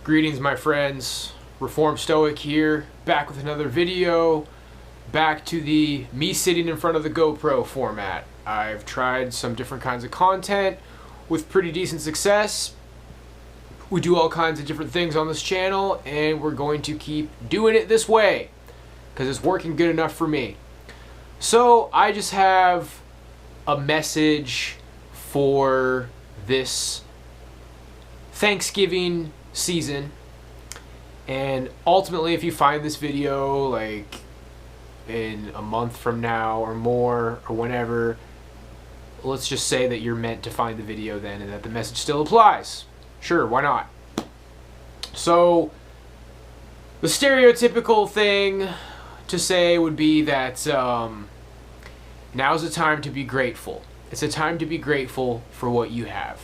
Greetings, my friends. Reformed Stoic here, back with another video. Back to the me sitting in front of the GoPro format. I've tried some different kinds of content with pretty decent success. We do all kinds of different things on this channel, and we're going to keep doing it this way because it's working good enough for me. So I just have a message for this Thanksgiving season, and ultimately if you find this video like in a month from now or more or whenever, let's just say that you're meant to find the video then and that the message still applies. Sure, why not? So the stereotypical thing to say would be that now's the time to be grateful. It's a time to be grateful for what you have.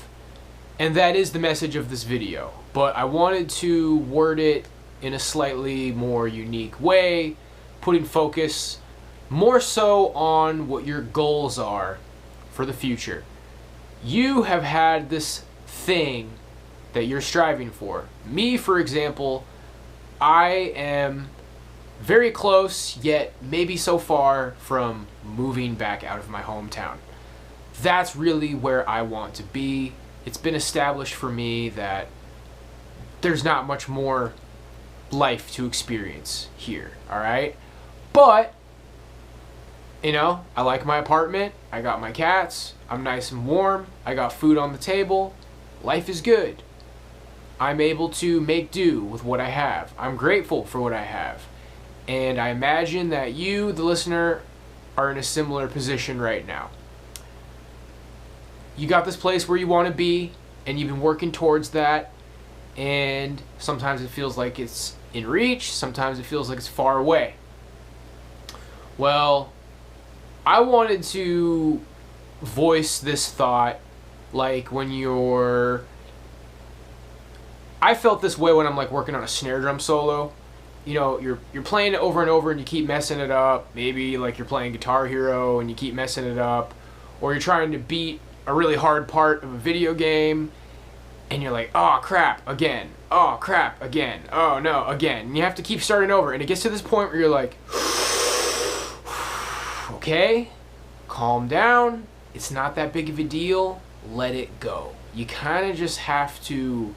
And that is the message of this video. But I wanted to word it in a slightly more unique way, putting focus more so on what your goals are for the future. You have had this thing that you're striving for. Me, for example, I am very close, yet maybe so far from moving back out of my hometown. That's really where I want to be. It's been established for me that there's not much more life to experience here, alright? But, you know, I like my apartment, I got my cats, I'm nice and warm, I got food on the table, life is good. I'm able to make do with what I have. I'm grateful for what I have. And I imagine that you, the listener, are in a similar position right now. You got this place where you want to be, and you've been working towards that, and sometimes it feels like it's in reach, sometimes it feels like it's far away. Well, I wanted to voice this thought like when I felt this way when I'm like working on a snare drum solo. You know, you're playing it over and over and you keep messing it up. Maybe like you're playing Guitar Hero and you keep messing it up, or you're trying to beat a really hard part of a video game and you're like, oh crap, again, oh crap, again, oh no, again, and you have to keep starting over, and it gets to this point where you're like, okay, calm down, it's not that big of a deal, let it go. You kind of just have to,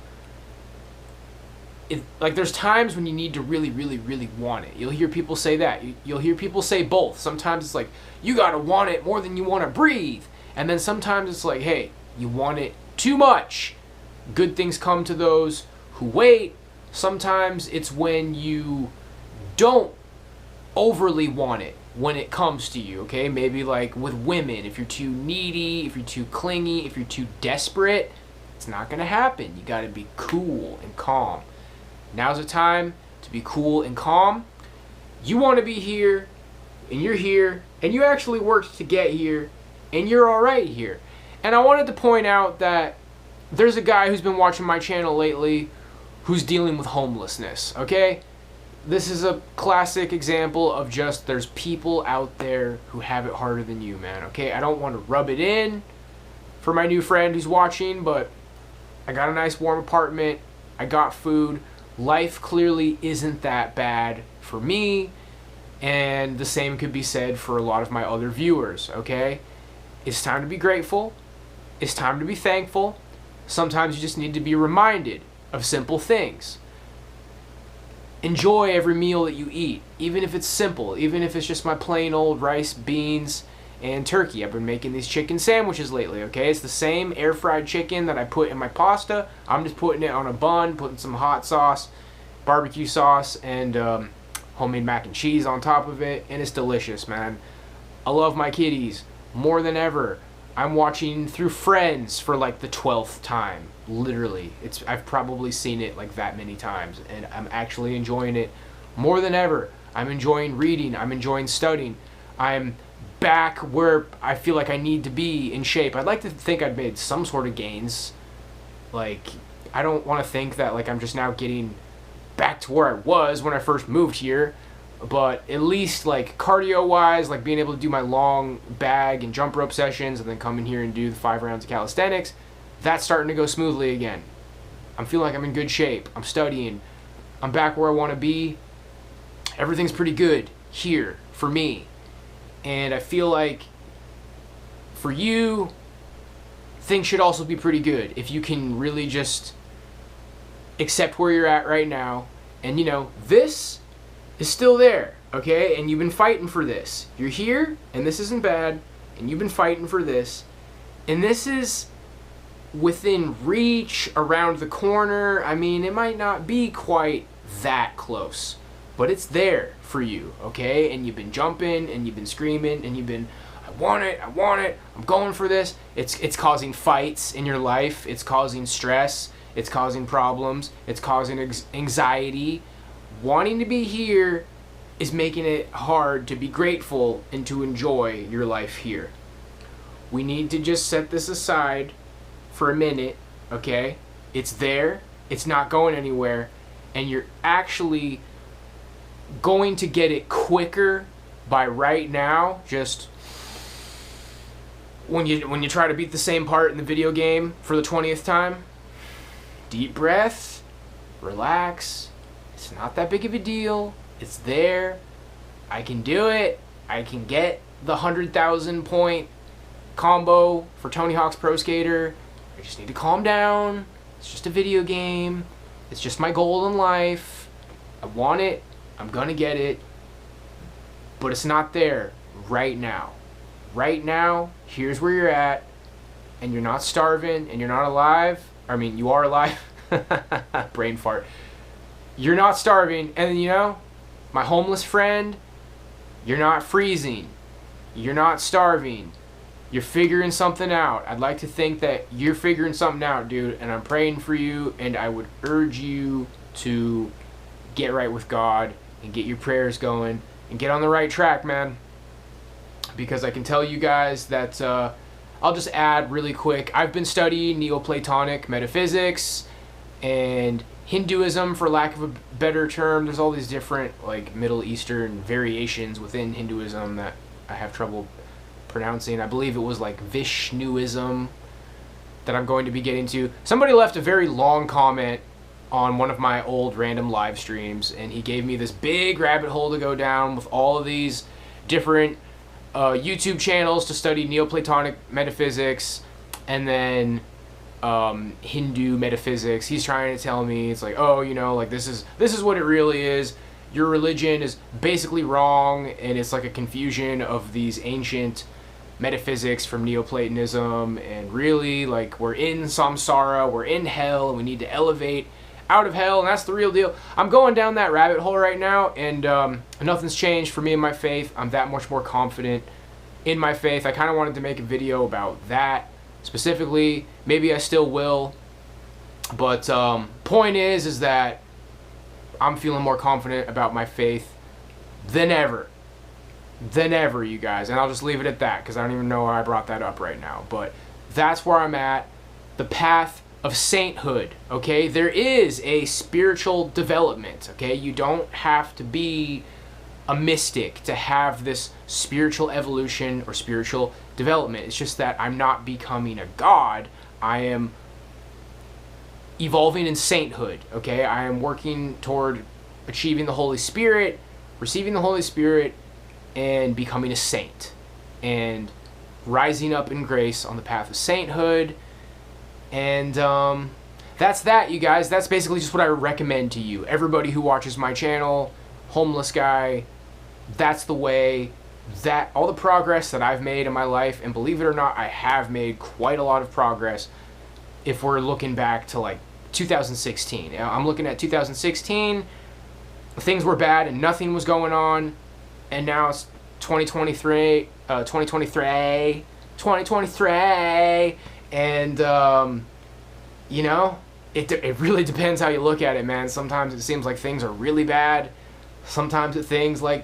like there's times when you need to really, really, really want it. You'll hear people say that. You'll hear people say both. Sometimes it's like, you gotta want it more than you want to breathe. And then sometimes it's like, hey, you want it too much. Good things come to those who wait. Sometimes it's when you don't overly want it when it comes to you, okay? Maybe like with women, if you're too needy, if you're too clingy, if you're too desperate, it's not gonna happen. You gotta be cool and calm. Now's the time to be cool and calm. You wanna be here, and you're here, and you actually worked to get here, and you're alright here. And I wanted to point out that there's a guy who's been watching my channel lately who's dealing with homelessness, okay? This is a classic example of just there's people out there who have it harder than you, man, okay? I don't want to rub it in for my new friend who's watching, but I got a nice warm apartment, I got food, life clearly isn't that bad for me, and the same could be said for a lot of my other viewers, okay? It's time to be grateful. It's time to be thankful. Sometimes you just need to be reminded of simple things. Enjoy every meal that you eat, even if it's simple, even if it's just my plain old rice, beans, and turkey. I've been making these chicken sandwiches lately, okay? It's the same air-fried chicken that I put in my pasta. I'm just putting it on a bun, putting some hot sauce, barbecue sauce, and homemade mac and cheese on top of it, and it's delicious, man. I love my kitties more than ever. I'm watching through Friends for like the 12th time. Literally. I've probably seen it like that many times, and I'm actually enjoying it more than ever. I'm enjoying reading. I'm enjoying studying. I'm back where I feel like I need to be in shape. I'd like to think I've made some sort of gains. Like, I don't want to think that like I'm just now getting back to where I was when I first moved here. But at least like cardio wise, like being able to do my long bag and jump rope sessions and then come in here and do the 5 rounds of calisthenics, that's starting to go smoothly again. I'm feeling like I'm in good shape. I'm studying. I'm back where I want to be. Everything's pretty good here for me. And I feel like for you, things should also be pretty good if you can really just accept where you're at right now. And you know, this is still there, okay? And you've been fighting for this. You're here, and this isn't bad, and you've been fighting for this. And this is within reach, around the corner. I mean, it might not be quite that close, but it's there for you, okay? And you've been jumping, and you've been screaming, and you've been, I want it, I'm going for this. It's causing fights in your life. It's causing stress. It's causing problems. It's causing anxiety. Wanting to be here is making it hard to be grateful and to enjoy your life here. We need to just set this aside for a minute, okay? It's there. It's not going anywhere. And you're actually going to get it quicker by right now. Just when you try to beat the same part in the video game for the 20th time, deep breath, relax. It's not that big of a deal. It's there. I can do it. I can get the 100,000 point combo for Tony Hawk's Pro Skater. I just need to calm down. It's just a video game. It's just my goal in life. I want it. I'm gonna get it. But it's not there right now. Right now, here's where you're at, and you're not starving, and you're not alive. I mean, you are alive. Brain fart. You're not starving, and you know, my homeless friend, you're not freezing. You're not starving. You're figuring something out. I'd like to think that you're figuring something out, dude, and I'm praying for you, and I would urge you to get right with God and get your prayers going and get on the right track, man. Because I can tell you guys that, I'll just add really quick, I've been studying Neoplatonic metaphysics and Hinduism, for lack of a better term. There's all these different like Middle Eastern variations within Hinduism that I have trouble pronouncing. I believe it was like Vishnuism that I'm going to be getting to. Somebody left a very long comment on one of my old random live streams, and he gave me this big rabbit hole to go down with all of these different YouTube channels to study Neoplatonic metaphysics and then Hindu metaphysics. He's trying to tell me, it's like, oh, you know, like this is what it really is. Your religion is basically wrong, and it's like a confusion of these ancient metaphysics from Neoplatonism, and really, like, we're in samsara, we're in hell, and we need to elevate out of hell, and that's the real deal. I'm going down that rabbit hole right now, and nothing's changed for me in my faith. I'm that much more confident in my faith. I kind of wanted to make a video about that specifically. Maybe I still will, but point is that I'm feeling more confident about my faith than ever, you guys. And I'll just leave it at that, because I don't even know why I brought that up right now. But that's where I'm at. The path of sainthood, okay? There is a spiritual development, okay? You don't have to be a mystic to have this spiritual evolution or spiritual development. It's just that I'm not becoming a god. I am evolving in sainthood, okay? I am working toward achieving the Holy Spirit, receiving the Holy Spirit, and becoming a saint, and rising up in grace on the path of sainthood. And that's that, you guys. That's basically just what I recommend to you. Everybody who watches my channel, homeless guy, that's the way. That all the progress that I've made in my life, and believe it or not, I have made quite a lot of progress if we're looking back to like 2016. I'm looking at 2016, things were bad and nothing was going on, and now it's 2023, and you know, it really depends how you look at it, man. Sometimes it seems like things are really bad. Sometimes it seems like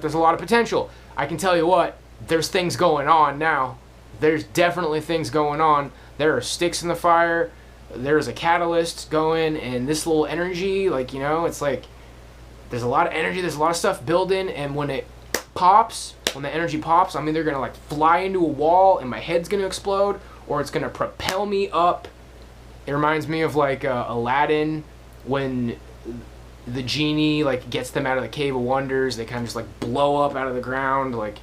there's a lot of potential. I can tell you what, there's things going on now. There's definitely things going on. There are sticks in the fire. There's a catalyst going, and this little energy, like, you know, it's like there's a lot of energy, there's a lot of stuff building, and when it pops, when the energy pops, I'm either gonna like fly into a wall and my head's gonna explode, or it's gonna propel me up It reminds me of like Aladdin, when the genie like gets them out of the cave of wonders. They kind of just like blow up out of the ground. Like,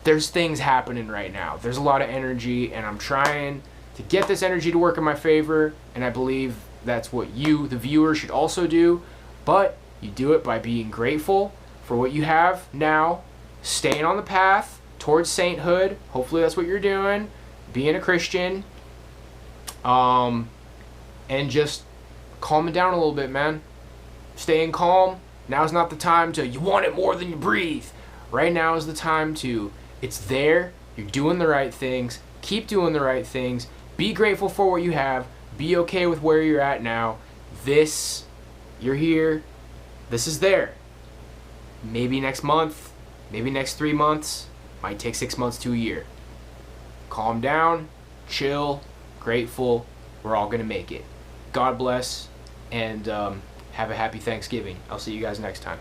there's things happening right now. There's a lot of energy, and I'm trying to get this energy to work in my favor, and I believe that's what you, the viewer, should also do. But you do it by being grateful for what you have now, staying on the path towards sainthood. Hopefully that's what you're doing, being a Christian, and just calming down a little bit, man. Staying calm. Now's not the time to, you want it more than you breathe. Right now is the time to, it's there, you're doing the right things, keep doing the right things, be grateful for what you have, be okay with where you're at now. This, you're here, this is there. Maybe next month, maybe next 3 months, might take 6 months to a year. Calm down, chill, grateful, we're all gonna make it. God bless, and have a happy Thanksgiving. I'll see you guys next time.